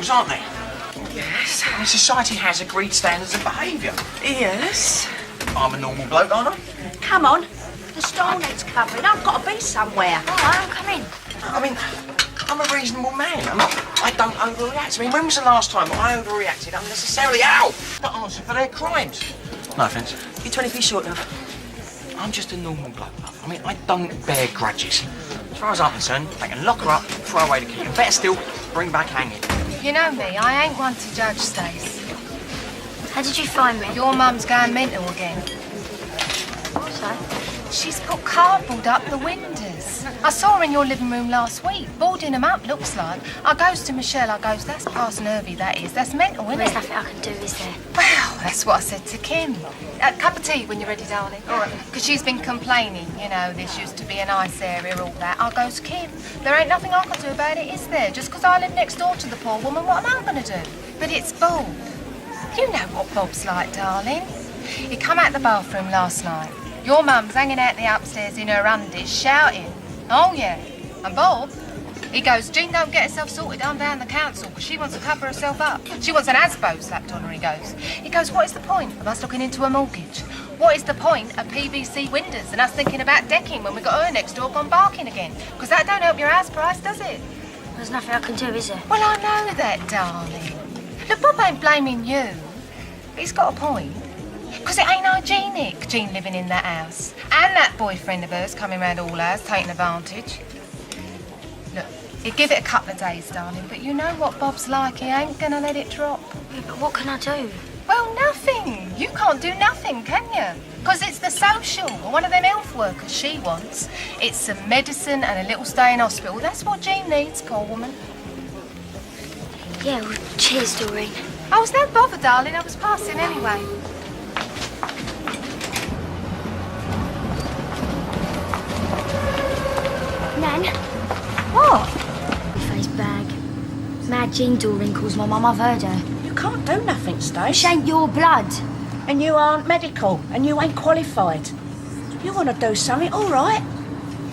rules, aren't there? Yes. I mean, society has agreed standards of behaviour. Yes. I'm a normal bloke, aren't I? Come on. The stall needs covering. I've got to be somewhere. All right, I'll come in. I mean, I'm a reasonable man. I don't overreact. I mean, when was the last time I overreacted unnecessarily? Ow! Not answer for their crimes. No offence. You're 20p short, love. I'm just a normal bloke, love. I mean, I don't bear grudges. As far as I'm concerned, they can lock her up, throw away the key, and better still, bring back hanging. You know me, I ain't one to judge, Stace. How did you find me? Your mum's going mental again. So? She's put cardboard up the windows. I saw her in your living room last week, boarding them up, looks like. I goes to Michelle, I goes, that's past nervy, that is. That's mental, isn't There's it? nothing I can do, is there? Well, that's what I said to Kim. A cup of tea when you're ready, darling. All right. Because she's been complaining, you know, this used to be a nice area, all that. I goes, Kim, there ain't nothing I can do about it, is there? Just because I live next door to the poor woman, what am I going to do? But it's Bob. You know what Bob's like, darling. He come out the bathroom last night. Your mum's hanging out the upstairs in her undies, shouting. Oh, yeah. And Bob, he goes, Jean, don't get herself sorted. I'm down the council because she wants to cover herself up. She wants an ASBO slapped on her, he goes, what is the point of us looking into a mortgage? What is the point of PVC windows and us thinking about decking when we got her next door gone barking again? Because that don't help your house price, does it? There's nothing I can do, is there? Well, I know that, darling. Look, Bob ain't blaming you. He's got a point. Because it ain't hygienic, Jean living in that house. And that boyfriend of hers coming round all hours, taking advantage. Look, he'd give it a couple of days, darling, but you know what Bob's like. He ain't going to let it drop. Yeah, but what can I do? Well, nothing. You can't do nothing, can you? Because it's the social, or one of them health workers she wants. It's some medicine and a little stay in hospital. That's what Jean needs, poor woman. Yeah, well, cheers, Doreen. I was no bother, darling. I was passing anyway. Nan? What? Face bag. Mad Jean Doreen calls my mum, I've heard her. You can't do nothing, Stace. She ain't your blood. And you aren't medical, and you ain't qualified. You want to do something, all right.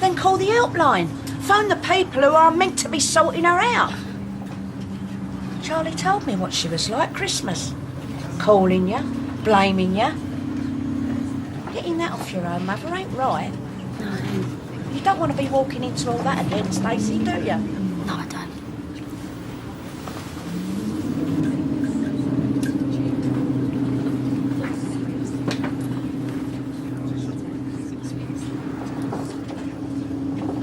Then call the helpline. Phone the people who are meant to be sorting her out. Charlie told me what she was like Christmas. Calling you, blaming you. Getting that off your own mother ain't right. No, I don't. You don't want to be walking into all that again, Stacey, do you? No, I don't.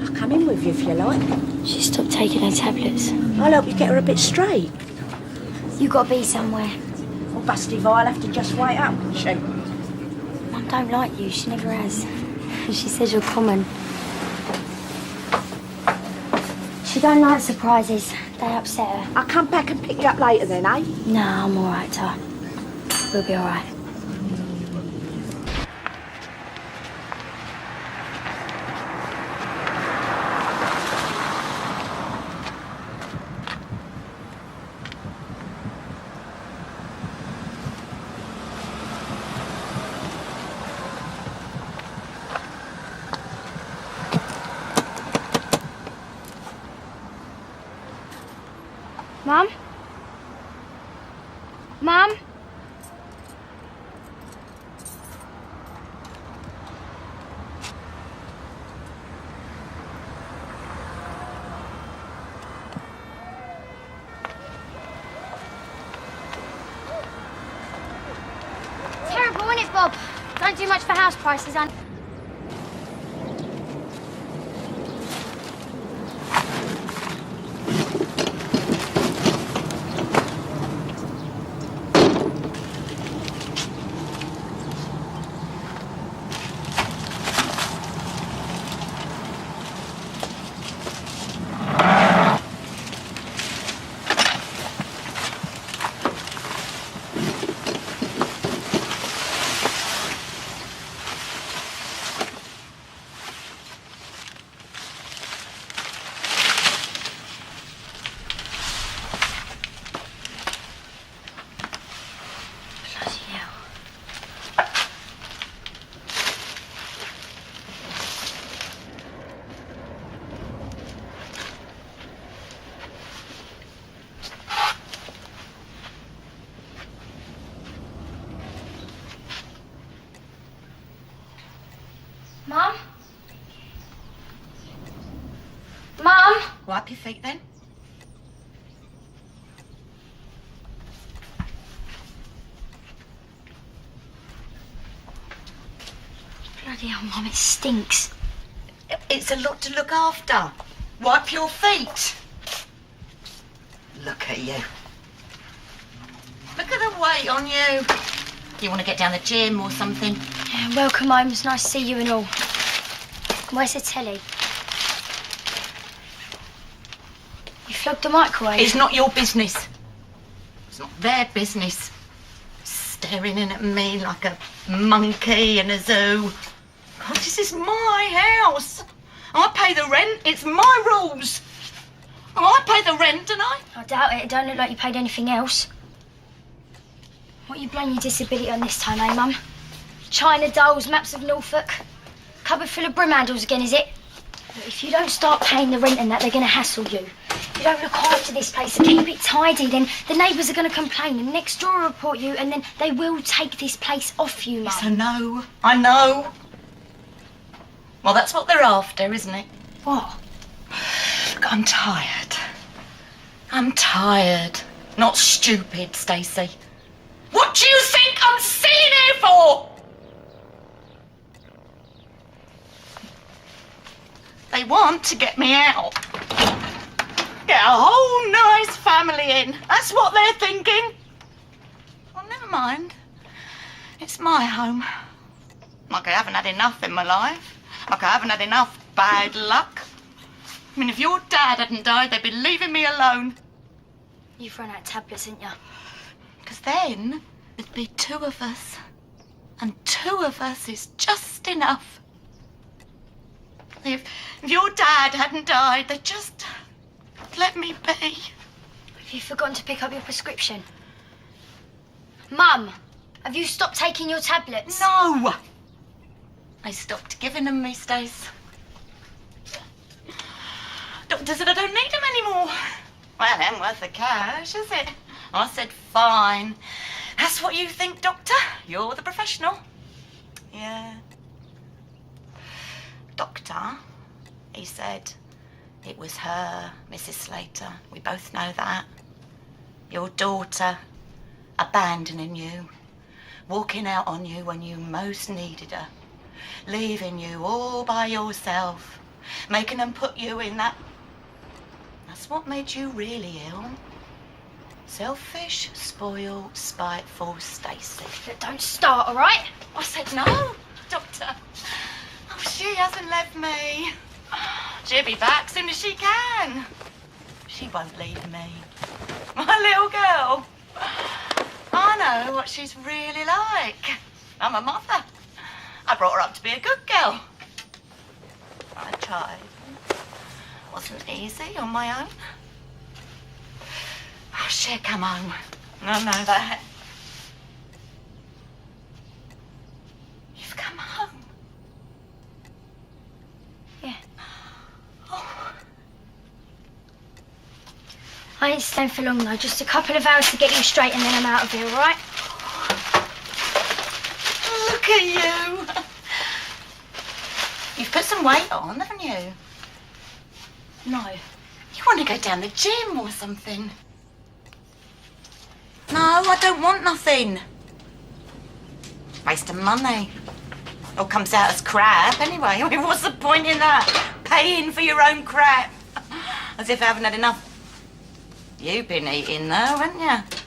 I'll come in with you if you like. She stopped taking her tablets. I'll help you get her a bit straight. You got to be somewhere. Well, Busty Vile have to just wait up, she. Mum don't like you, she never has. She says you're common. She don't like surprises. They upset her. I'll come back and pick you up later then, eh? No, I'm all right, Tar. We'll be all right. Mum? Mum? Terrible, isn't it, Bob? Don't do much for house prices, and Wipe your feet then. Bloody hell, Mum, it stinks. It's a lot to look after. Wipe your feet. Look at you. Look at the weight on you. You want to get down the gym or something? Yeah, welcome home. It's nice to see you and all. Where's the telly? You flogged the microwave? It's not your business. It's not their business. Staring in at me like a monkey in a zoo. God, this is my house. I pay the rent. It's my rules. I pay the rent, don't I? I doubt it. It don't look like you paid anything else. What you blame your disability on this time, eh, Mum? China dolls, maps of Norfolk. Cupboard full of broom handles again, is it? Look, if you don't start paying the rent and that, they're going to hassle you. If you don't look after this place and keep it tidy, then the neighbours are going to complain and next door will report you and then they will take this place off you, Mum. Yes, I know. I know. Well, that's what they're after, isn't it? What? Look, I'm tired. I'm tired. Not stupid, Stacey. What do you think I'm sitting here for? They want to get me out. Get a whole nice family in. That's what they're thinking. Well, never mind. It's my home. Like I haven't had enough in my life. Like I haven't had enough bad luck. I mean, if your dad hadn't died, they'd be leaving me alone. You've run out of tablets, haven't you? Because then there'd be two of us. And two of us is just enough. If your dad hadn't died, they'd just let me be. Have you forgotten to pick up your prescription? Mum, have you stopped taking your tablets? No! I stopped giving them me, Stace. Doctor said I don't need them anymore. Well, it ain't worth the cash, is it? I said, fine. That's what you think, Doctor. You're the professional. Yeah. Doctor, he said, it was her, Mrs. Slater. We both know that. Your daughter abandoning you, walking out on you when you most needed her, leaving you all by yourself, making them put you in that. That's what made you really ill. Selfish, spoiled, spiteful Stacey. Look, don't start, all right? I said no, Doctor. Oh, she hasn't left me. She'll be back soon as she can. She won't leave me. My little girl. I know what she's really like. I'm a mother. I brought her up to be a good girl. I tried. Wasn't easy on my own. Oh, she'll come home. I know that. You've come home. Yeah. Oh. I ain't staying for long, though. Just a couple of hours to get you straight and then I'm out of here, all right? Look at you. You've put some weight on, haven't you? No. You want to go down the gym or something? No, I don't want nothing. Waste of money. All comes out as crap anyway. I mean, what's the point in that? Paying for your own crap. As if I haven't had enough. You've been eating though, haven't you?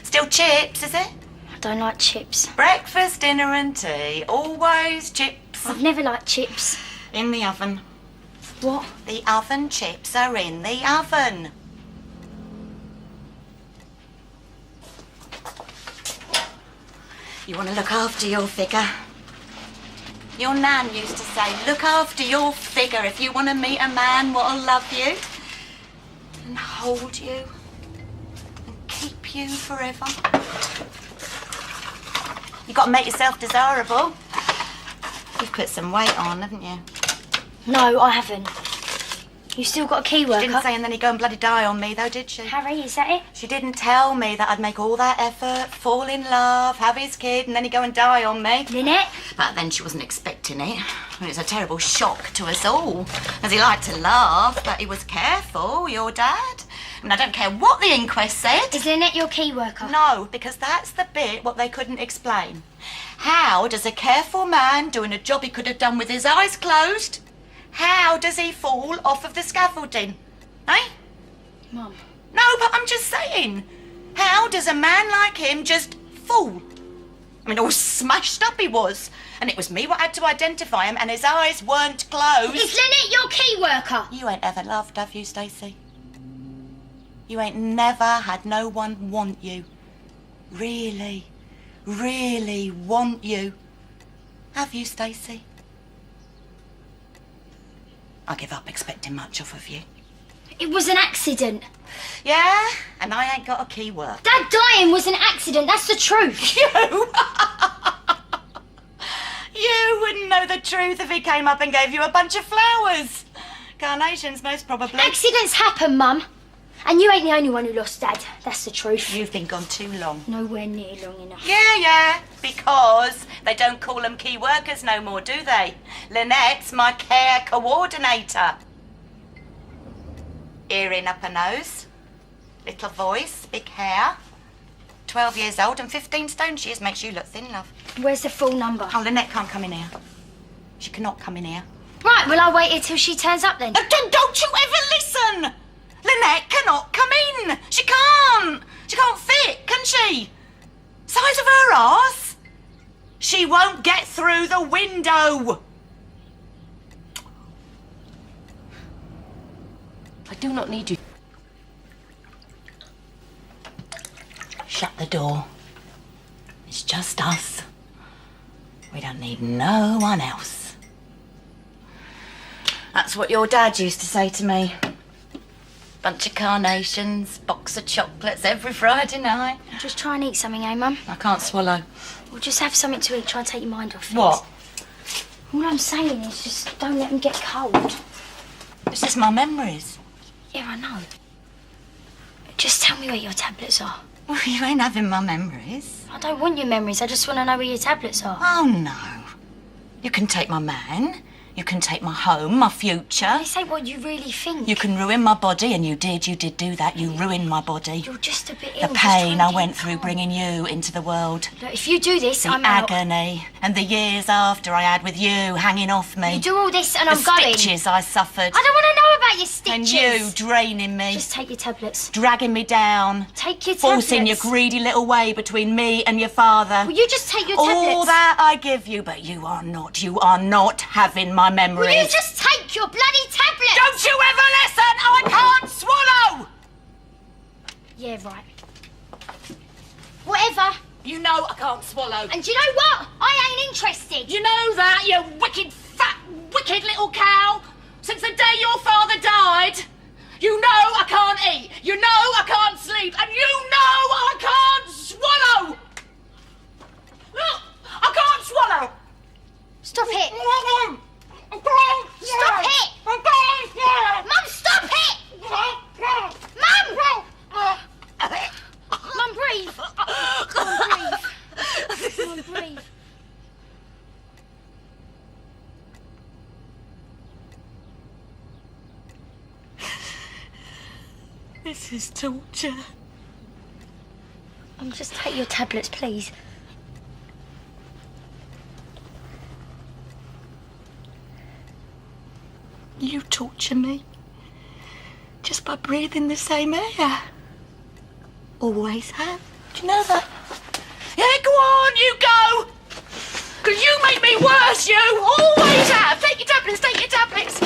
Still chips, is it? I don't like chips. Breakfast, dinner and tea. Always chips. I've never liked chips. In the oven. What? The oven chips are in the oven. You want to look after your figure? Your nan used to say, look after your figure if you want to meet a man what'll love you and hold you and keep you forever. You've got to make yourself desirable. You've put some weight on, haven't you? No, I haven't. You still got a key worker? She didn't say and then he'd go and bloody die on me though, did she? Harry, is that it? She didn't tell me that I'd make all that effort, fall in love, have his kid, and then he'd go and die on me. Lynette? But then she wasn't expecting it. I mean, it's a terrible shock to us all, as he liked to laugh, but he was careful, your dad. I mean, I don't care what the inquest said. Is Lynette your key worker? No, because that's the bit what they couldn't explain. How does a careful man doing a job he could have done with his eyes closed, how does he fall off of the scaffolding? Eh? Mum. No, but I'm just saying. How does a man like him just fall? I mean, all smashed up he was. And it was me what had to identify him, and his eyes weren't closed. Is Lynette your key worker? You ain't ever loved, have you, Stacey? You ain't never had no one want you. Really, really want you. Have you, Stacey? I give up expecting much off of you. It was an accident. Yeah, and I ain't got a key word. Dad dying was an accident, that's the truth. You? You wouldn't know the truth if he came up and gave you a bunch of flowers. Carnations, most probably. Accidents happen, Mum. And you ain't the only one who lost Dad. That's the truth. You've been gone too long. Nowhere near long enough. Yeah, because they don't call them key workers no more, do they? Lynette's my care coordinator. Earring up her nose, little voice, big hair. 12 years old and 15 stone she is. Makes you look thin, love. Where's the full number? Oh, Lynette can't come in here. She cannot come in here. Right, well, I'll wait until she turns up then. Don't you ever listen! Lynette cannot come in. She can't. She can't fit, can she? Size of her arse. She won't get through the window. I do not need you. Shut the door. It's just us. We don't need no one else. That's what your dad used to say to me. Bunch of carnations, box of chocolates every Friday night. Just try and eat something, eh, Mum? I can't swallow. Well, just have something to eat. Try and take your mind off things. What? All I'm saying is just don't let them get cold. It's just my memories. Yeah, I know. Just tell me where your tablets are. Well, you ain't having my memories. I don't want your memories. I just want to know where your tablets are. Oh, no. You can take my man. You can take my home, my future. This ain't what you really think. You can ruin my body, and you did do that. You ruined my body. You're just a bit ill. The pain I went through bringing you into the world. Look, if you do this, The I'm out. agony and the years after I had with you hanging off me. You do all this and the I'm going. stitches I suffered. I don't want to know about your stitches. And you draining me. Just take your tablets. Dragging me down. Take your tablets. Forcing your greedy little way between me and your father. Will you just take your tablets? All that I give you, but you are not having my memories. Will you just take your bloody tablets? Don't you ever listen! I can't swallow! Yeah, right. Whatever. You know I can't swallow. And you know what? I ain't interested. You know that, you wicked, fat, wicked little cow? Since the day your father died, you know I can't eat, you know I can't sleep, and you know I can't swallow! Look, I can't swallow! Stop it. Stop it! Mum, stop it! Mum! Mum, breathe. Mum, breathe. This is torture. Just take your tablets, please. You torture me just by breathing the same air. Always have. Do you know that? Yeah, go on, you go. 'Cause you make me worse, you. Always have. Take your tablets, take your tablets.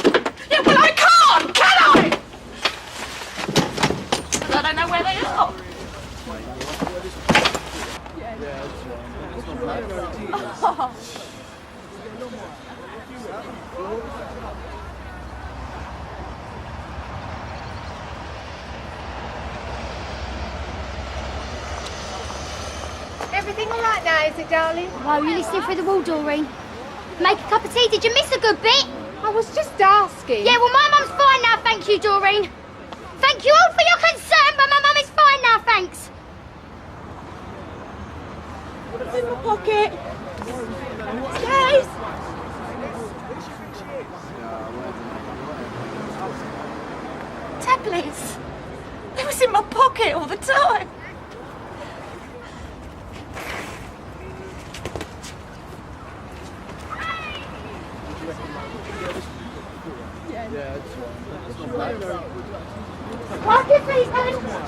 Yeah, well, I can't, can I? 'Cause I don't know where they are. Everything all right now, is it, darling? Why were you listening through the wall, Doreen? Make a cup of tea. Did you miss a good bit? I was just asking. Yeah, well, my mum's fine now, thank you, Doreen. Thank you all for your concern, but my mum is fine now, thanks. In my pocket. Stace! pocket all the time. Walk your feet, then.